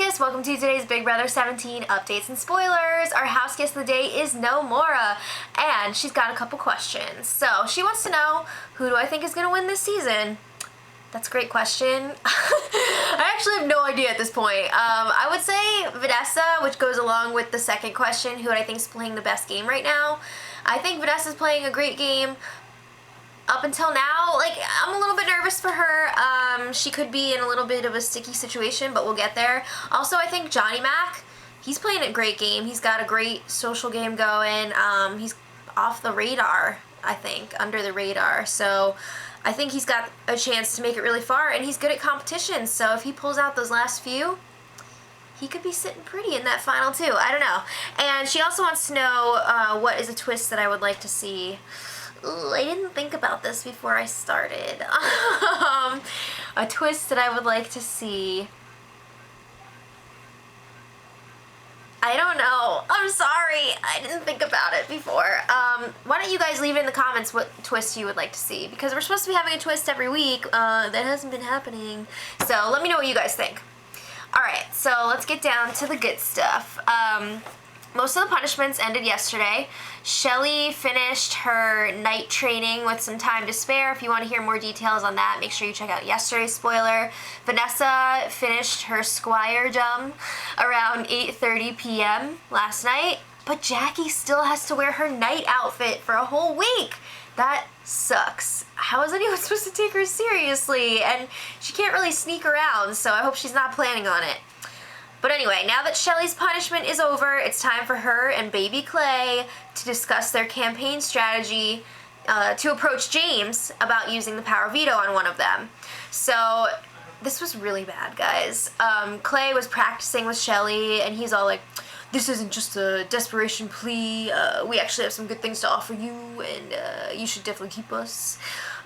guys, welcome to today's Big Brother 17 updates and spoilers. Our house guest of the day is Nomura, and she's got a couple questions. So she wants to know, who do I think is going to win this season? That's a great question. I actually have no idea at this point. I would say Vanessa, which goes along with the second question, who I think is playing the best game right now. I think Vanessa's playing a great game. Up until now, like, I'm a little bit nervous for her. She could be in a little bit of a sticky situation, but we'll get there. Also, I think Johnny Mac, he's playing a great game. He's got a great social game going. He's off the radar, I think, under the radar. So I think he's got a chance to make it really far, and he's good at competition. So if he pulls out those last few, he could be sitting pretty in that final too. I don't know. And she also wants to know what is a twist that I would like to see. Ooh, I didn't think about this before I started. A twist that I would like to see. I don't know. I'm sorry. I didn't think about it before. Why don't you guys leave it in the comments what twist you would like to see? Because we're supposed to be having a twist every week. That hasn't been happening. So let me know what you guys think. Alright, so let's get down to the good stuff. Most of the punishments ended yesterday. Shelly finished her night training with some time to spare. If you want to hear more details on that, make sure you check out yesterday's spoiler. Vanessa finished her squiredom around 8:30 p.m. last night, but Jackie still has to wear her night outfit for a whole week. That sucks. How is anyone supposed to take her seriously? And she can't really sneak around, so I hope she's not planning on it. But anyway, now that Shelly's punishment is over, it's time for her and baby Clay to discuss their campaign strategy to approach James about using the power veto on one of them. So this was really bad, guys. Clay was practicing with Shelly, and he's all like, this isn't just a desperation plea. We actually have some good things to offer you, and you should definitely keep us.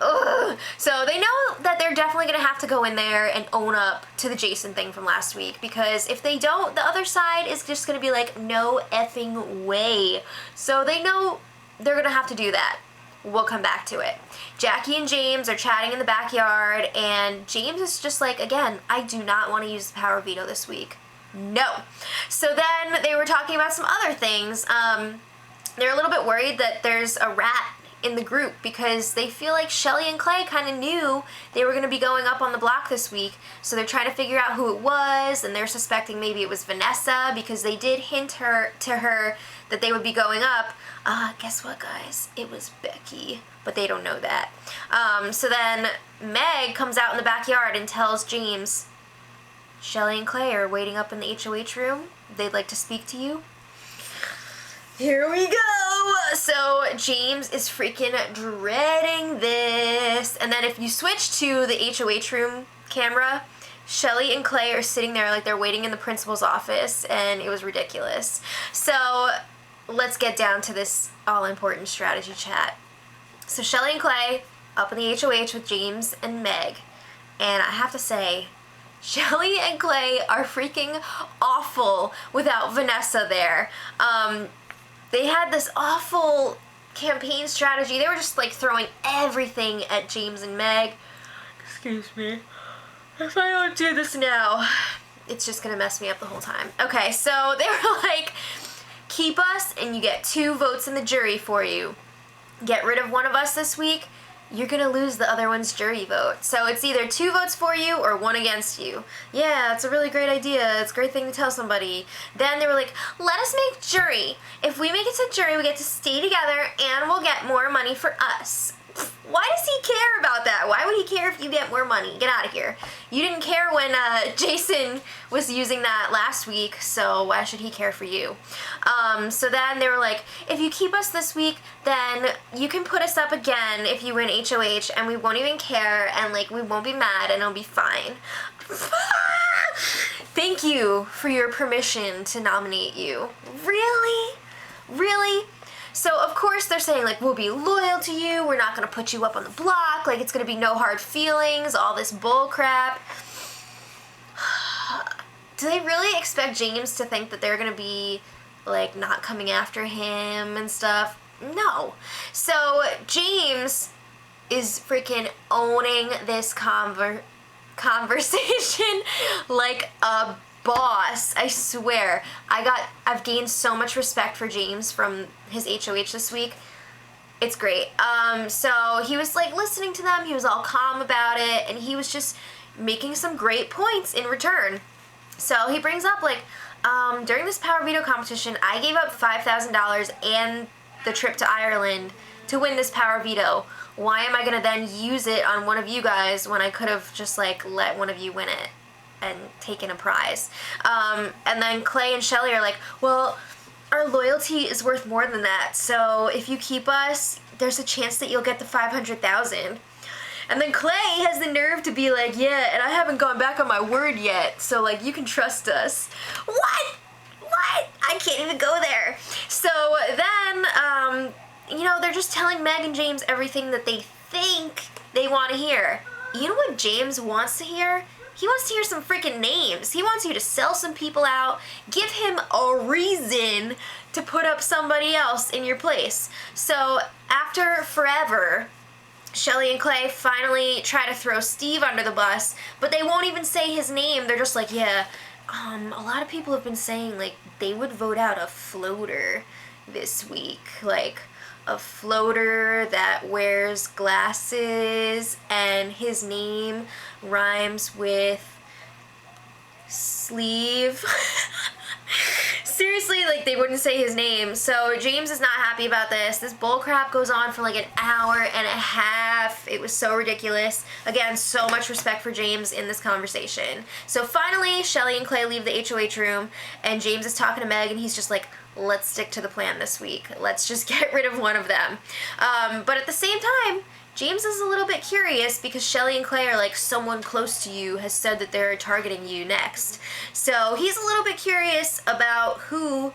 Ugh. So they know that they're definitely going to have to go in there and own up to the Jason thing from last week, because if they don't, the other side is just going to be like, no effing way. So they know they're going to have to do that. We'll come back to it. Jackie and James are chatting in the backyard, and James is just like, again, I do not want to use the power veto this week. No. So then they were talking about some other things. They're a little bit worried that there's a rat in the group, because they feel like Shelly and Clay kind of knew they were going to be going up on the block this week, so they're trying to figure out who it was, and they're suspecting maybe it was Vanessa, because they did hint to her that they would be going up. Guess what, guys? It was Becky, but they don't know that. So then Meg comes out in the backyard and tells James, Shelly and Clay are waiting up in the HOH room. They'd like to speak to you. Here we go! So James is freaking dreading this. And then if you switch to the HOH room camera, Shelly and Clay are sitting there like they're waiting in the principal's office, and it was ridiculous. So let's get down to this all-important strategy chat. So Shelly and Clay up in the HOH with James and Meg. And I have to say, Shelly and Clay are freaking awful without Vanessa there. They had this awful campaign strategy. They were just like throwing everything at James and Meg. Excuse me. If I don't do this now, it's just gonna mess me up the whole time. Okay, so they were like, keep us and you get 2 votes in the jury for you. Get rid of one of us this week, you're gonna lose the other one's jury vote. So it's either 2 votes for you or 1 against you. Yeah, it's a really great idea. It's a great thing to tell somebody. Then they were like, let us make jury. If we make it to jury, we get to stay together and we'll get more money for us. Why does he care about that? Why would he care if you get more money? Get out of here. You didn't care when Jason was using that last week, so why should he care for you? So then they were like, if you keep us this week, then you can put us up again if you win HOH, and we won't even care, and like we won't be mad, and it'll be fine. Thank you for your permission to nominate you. Really? Really? So, of course, they're saying, like, we'll be loyal to you, we're not going to put you up on the block, like, it's going to be no hard feelings, all this bull crap. Do they really expect James to think that they're going to be, like, not coming after him and stuff? No. So, James is freaking owning this conversation like a boss. I swear. I've gained so much respect for James from his HOH this week. It's great. So he was like listening to them, he was all calm about it, and he was just making some great points in return. So he brings up like, during this power veto competition, I gave up $5,000 and the trip to Ireland to win this power veto. Why am I gonna then use it on one of you guys when I could have just like let one of you win it and taken a prize? And then Clay and Shelly are like, well, our loyalty is worth more than that, so if you keep us, there's a chance that you'll get the $500,000. And then Clay has the nerve to be like, yeah, and I haven't gone back on my word yet, so like you can trust us. What? I can't even go there. So then, you know, they're just telling Meg and James everything that they think they want to hear. You know what James wants to hear? He wants to hear some freaking names. He wants you to sell some people out, give him a reason to put up somebody else in your place. So after forever, Shelly and Clay finally try to throw Steve under the bus, but they won't even say his name. They're just like, yeah, a lot of people have been saying like they would vote out a floater this week, like a floater that wears glasses and his name rhymes with sleeve. Seriously, like they wouldn't say his name. So James is not happy about this. This bullcrap goes on for like an hour and a half. It was so ridiculous. Again, so much respect for James in this conversation. So finally, Shelly and Clay leave the HOH room and James is talking to Meg and he's just like, let's stick to the plan this week. Let's just get rid of one of them. But at the same time, James is a little bit curious because Shelly and Clay are like, someone close to you has said that they're targeting you next. So he's a little bit curious about who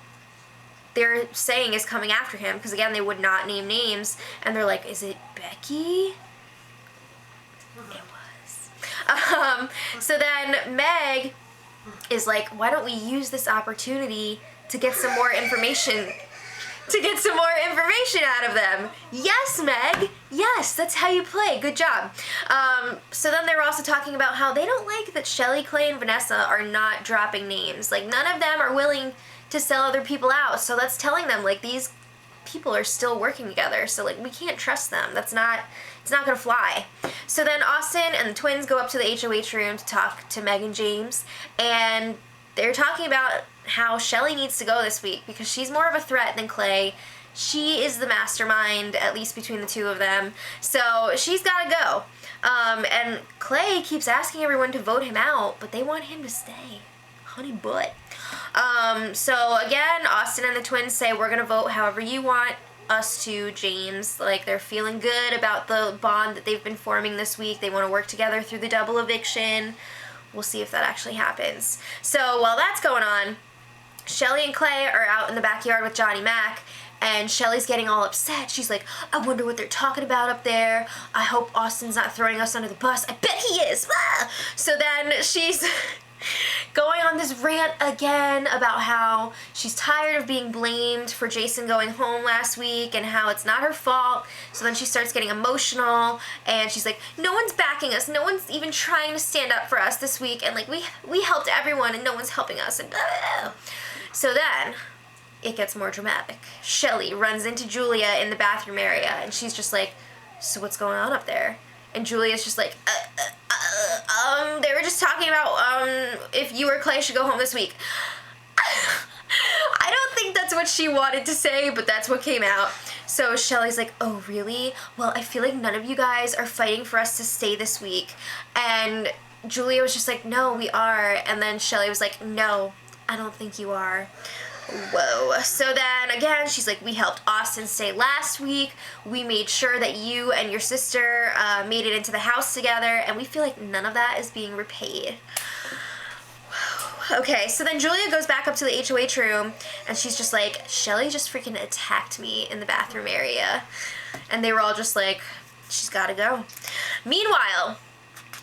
they're saying is coming after him, because again, they would not name names, and they're like, is it Becky? It was. So then Meg is like, why don't we use this opportunity to get some more information out of them. Yes, Meg. Yes, that's how you play. Good job. So then they were also talking about how they don't like that Shelly, Clay, and Vanessa are not dropping names. Like, none of them are willing to sell other people out. So that's telling them, like, these people are still working together. So, like, we can't trust them. It's not gonna fly. So then Austin and the twins go up to the HOH room to talk to Meg and James. And they're talking about how Shelly needs to go this week because she's more of a threat than Clay. She is the mastermind, at least between the two of them. So she's gotta go. And Clay keeps asking everyone to vote him out, but they want him to stay. Honey butt. So again, Austin and the twins say, we're gonna vote however you want us to, James. Like, they're feeling good about the bond that they've been forming this week. They want to work together through the double eviction. We'll see if that actually happens. So while that's going on, Shelly and Clay are out in the backyard with Johnny Mac, and Shelly's getting all upset. She's like, I wonder what they're talking about up there. I hope Austin's not throwing us under the bus. I bet he is. Ah! So then she's going on this rant again about how she's tired of being blamed for Jason going home last week and how it's not her fault. So then she starts getting emotional and she's like, no one's backing us. No one's even trying to stand up for us this week. And like, we helped everyone and no one's helping us. And so then it gets more dramatic. Shelly runs into Julia in the bathroom area and she's just like, so what's going on up there? And Julia's just like, they were just talking about if you or Clay should go home this week. I don't think that's what she wanted to say, but that's what came out. So Shelly's like, oh, really? Well, I feel like none of you guys are fighting for us to stay this week. And Julia was just like, no, we are. And then Shelly was like, no, I don't think you are. Whoa. So then again, she's like, we helped Austin stay last week. We made sure that you and your sister made it into the house together, and we feel like none of that is being repaid. Okay, so then Julia goes back up to the HOH room, and she's just like, Shelly just freaking attacked me in the bathroom area. And they were all just like, she's gotta go. Meanwhile,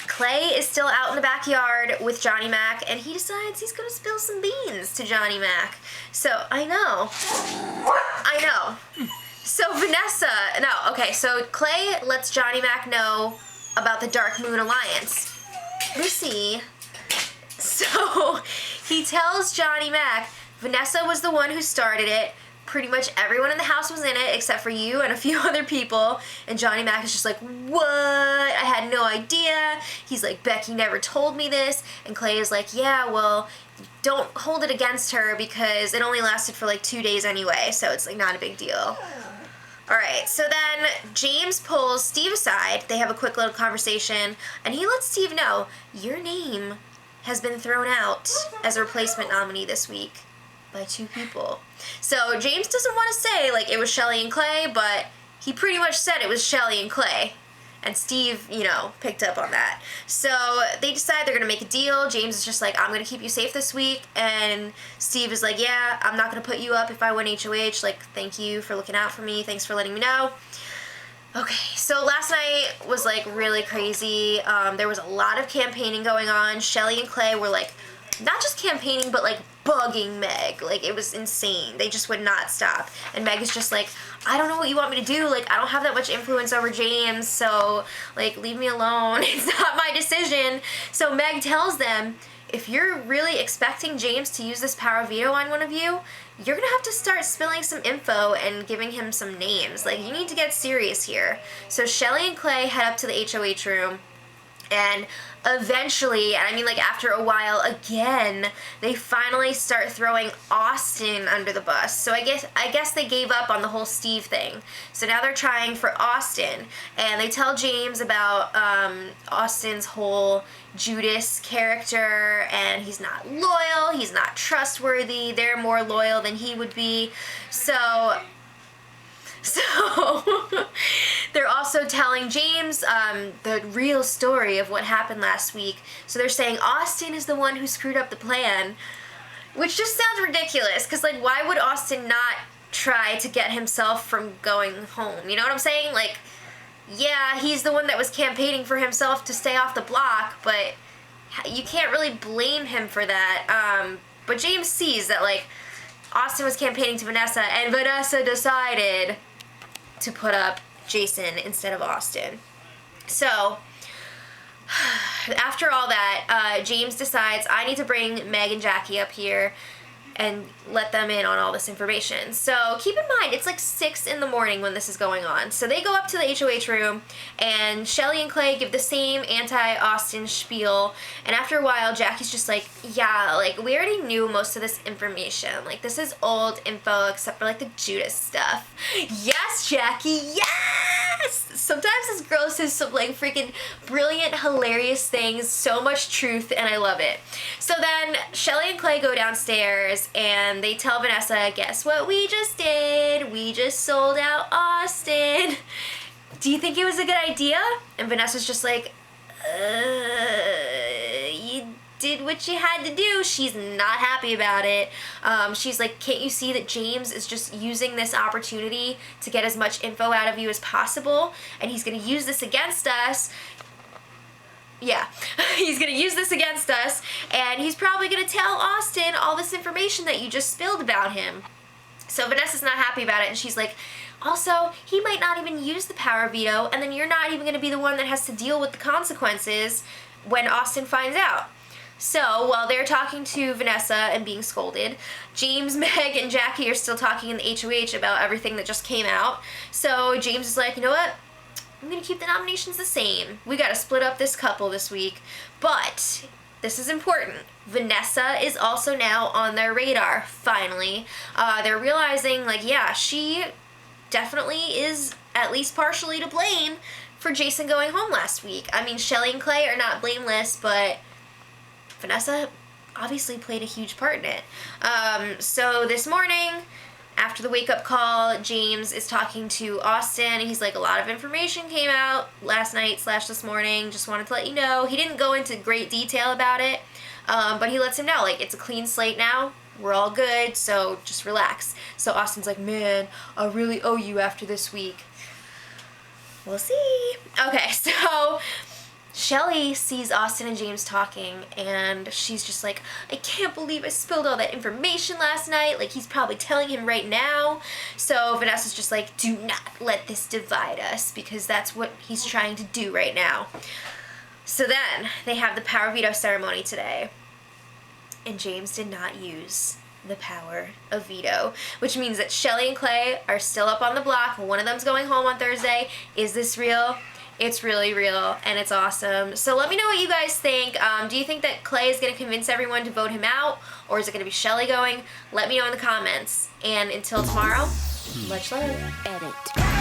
Clay is still out in the backyard with Johnny Mac, and he decides he's gonna spill some beans to Johnny Mac. So, I know. So so Clay lets Johnny Mac know about the Dark Moon Alliance. Lucy. So, he tells Johnny Mac, Vanessa was the one who started it. Pretty much everyone in the house was in it except for you and a few other people. And Johnny Mac is just like, what? I had no idea. He's like, Becky never told me this. And Clay is like, yeah, well, don't hold it against her because it only lasted for like 2 days anyway. So it's like not a big deal. Alright, so then James pulls Steve aside. They have a quick little conversation. And he lets Steve know, your name has been thrown out as a replacement nominee this week by 2 people. So James doesn't want to say, like, it was Shelly and Clay, but he pretty much said it was Shelly and Clay. And Steve, you know, picked up on that. So they decide they're going to make a deal. James is just like, I'm going to keep you safe this week. And Steve is like, yeah, I'm not going to put you up if I win HOH. Like, thank you for looking out for me. Thanks for letting me know. Okay, so last night was, like, really crazy. There was a lot of campaigning going on. Shelly and Clay were, like, not just campaigning, but, like, bugging Meg. Like, it was insane. They just would not stop. And Meg is just like, I don't know what you want me to do. Like, I don't have that much influence over James, so, like, leave me alone. It's not my decision. So Meg tells them, if you're really expecting James to use this power of veto on one of you, you're gonna have to start spilling some info and giving him some names. Like, you need to get serious here. So Shelly and Clay head up to the HOH room, and eventually, and I mean like after a while again, they finally start throwing Austin under the bus. So I guess they gave up on the whole Steve thing. So now they're trying for Austin, and they tell James about Austin's whole Judas character, and he's not loyal, he's not trustworthy, they're more loyal than he would be. So they're also telling James the real story of what happened last week. So they're saying Austin is the one who screwed up the plan, which just sounds ridiculous, because, like, why would Austin not try to get himself from going home? You know what I'm saying? Like, yeah, he's the one that was campaigning for himself to stay off the block, but you can't really blame him for that. But James sees that, like, Austin was campaigning to Vanessa, and Vanessa decided to put up Jason instead of Austin. So after all that, James decides, I need to bring Meg and Jackie up here and let them in on all this information. So keep in mind, it's like 6 in the morning when this is going on. So they go up to the HOH room, and Shelly and Clay give the same anti-Austin spiel, and after a while, Jackie's just like, yeah, like, we already knew most of this information. Like, this is old info, except for, like, the Judas stuff. Yes, Jackie, yes! Sometimes this girl says some, like, freaking brilliant, hilarious things, so much truth, and I love it. So then, Shelly and Clay go downstairs, and they tell Vanessa, guess what we just did? We just sold out Austin. Do you think it was a good idea? And Vanessa's just like, you did what you had to do. She's not happy about it. She's like, can't you see that James is just using this opportunity to get as much info out of you as possible? And he's going to use this against us. Yeah, he's going to use this against us, and he's probably going to tell Austin all this information that you just spilled about him. So Vanessa's not happy about it, and she's like, also, he might not even use the power veto, and then you're not even going to be the one that has to deal with the consequences when Austin finds out. So, while they're talking to Vanessa and being scolded, James, Meg, and Jackie are still talking in the HOH about everything that just came out. So James is like, you know what? I'm going to keep the nominations the same. We got to split up this couple this week. But this is important. Vanessa is also now on their radar, finally. They're realizing, like, yeah, she definitely is at least partially to blame for Jason going home last week. I mean, Shelly and Clay are not blameless, but Vanessa obviously played a huge part in it. So this morning, after the wake-up call, James is talking to Austin, and he's like, a lot of information came out last night / this morning. Just wanted to let you know. He didn't go into great detail about it, but he lets him know, like, it's a clean slate now. We're all good, so just relax. So Austin's like, man, I really owe you after this week. We'll see. Okay, so Shelly sees Austin and James talking, and she's just like, I can't believe I spilled all that information last night. Like, he's probably telling him right now. So Vanessa's just like, do not let this divide us, because that's what he's trying to do right now. So then, they have the power veto ceremony today. and James did not use the power of veto, which means that Shelly and Clay are still up on the block. One of them's going home on Thursday. Is this real? It's really real, and it's awesome. So let me know what you guys think. Do you think that Clay is going to convince everyone to vote him out, or is it going to be Shelly going? Let me know in the comments. And until tomorrow, much love. Edit.